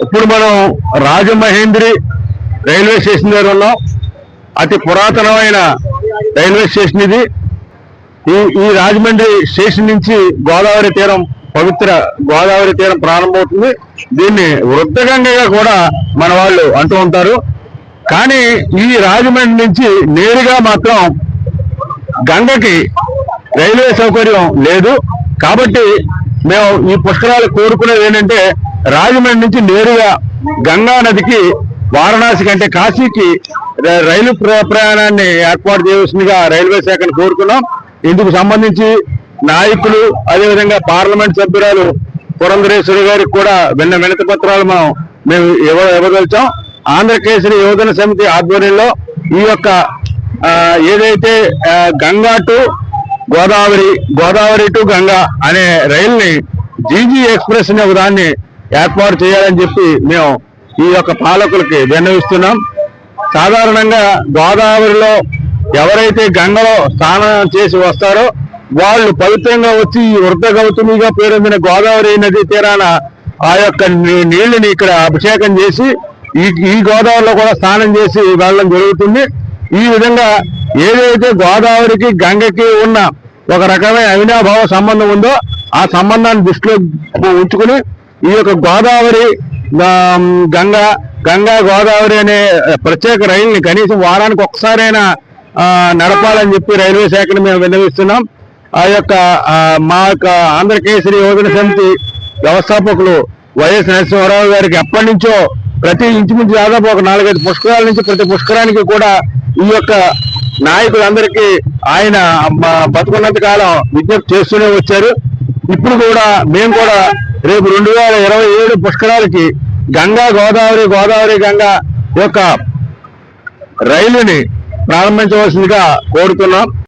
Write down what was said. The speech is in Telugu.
ఇప్పుడు మనం రాజమహేంద్రి రైల్వే స్టేషన్ దగ్గర ఉన్నాం. అతి పురాతనమైన రైల్వే స్టేషన్ ఇది. ఈ రాజమండ్రి స్టేషన్ నుంచి గోదావరి తీరం, పవిత్ర గోదావరి తీరం ప్రారంభమవుతుంది. దీన్ని వృద్ధగంగగా కూడా మన వాళ్ళు అంటూ ఉంటారు. కానీ ఈ రాజమండ్రి నుంచి నేరుగా మాత్రం గంగకి రైల్వే సౌకర్యం లేదు. కాబట్టి మేము ఈ పుష్కరాలు కోరుకునేది ఏంటంటే, రాజమండ్రి నుంచి నేరుగా గంగా నదికి, వారణాసి కంటే కాశీకి రైలు ప్రయాణాన్ని ఏర్పాటు చేయవలసిందిగా రైల్వే శాఖను కోరుకున్నాం. ఇందుకు సంబంధించి నాయకులు, అదేవిధంగా పార్లమెంట్ సభ్యురాలు పురంధరేశ్వరి గారికి కూడా వినతి పత్రాలు మేము ఇవ్వదలిచాం. ఆంధ్రకేసరి యువజన సమితి ఆధ్వర్యంలో ఈ యొక్క ఏదైతే గంగా టు గోదావరి, గోదావరి టు గంగా అనే రైల్ని జీజీ ఎక్స్ప్రెస్ అనే దాన్ని ఏర్పాటు చేయాలని చెప్పి మేము ఈ యొక్క పాలకులకి విన్నవిస్తున్నాం. సాధారణంగా గోదావరిలో ఎవరైతే గంగలో స్నానం చేసి వస్తారో వాళ్ళు పవిత్రంగా వచ్చి ఈ వృద్ధ గౌతమిగా పేరొందిన గోదావరి నది తీరాన ఆ యొక్క నీళ్లని ఇక్కడ అభిషేకం చేసి ఈ గోదావరిలో కూడా స్నానం చేసి వెళ్ళడం జరుగుతుంది. ఈ విధంగా ఏదైతే గోదావరికి గంగకి ఉన్న ఒక రకమైన అవినాభావ సంబంధం ఉందో ఆ సంబంధాన్ని దృష్టిలో ఉంచుకుని ఈ యొక్క గోదావరి గంగా గోదావరి అనే ప్రత్యేక రైలుని కనీసం వారానికి ఒక్కసారైనా నడపాలని చెప్పి రైల్వే శాఖను మేము విన్నవిస్తున్నాం. ఆ యొక్క మా యొక్క ఆంధ్రకేసరి యువజన సమితి వ్యవస్థాపకులు వైఎస్ నరసింహారావు గారికి ఎప్పటి నుంచో ప్రతి ఇంచుమించు దాదాపు ఒక 4-5 పుష్కరాల నుంచి ప్రతి పుష్కరానికి కూడా ఈ యొక్క నాయకులందరికీ ఆయన బతుకున్నంత కాలం విజ్ఞప్తి చేస్తూనే వచ్చారు. ఇప్పుడు కూడా మేము కూడా రేపు 2027 పుష్కరాలకి గంగా గోదావరి, గోదావరి గంగా యొక్క రైలుని ప్రారంభించవలసిందిగా కోరుతున్నాం.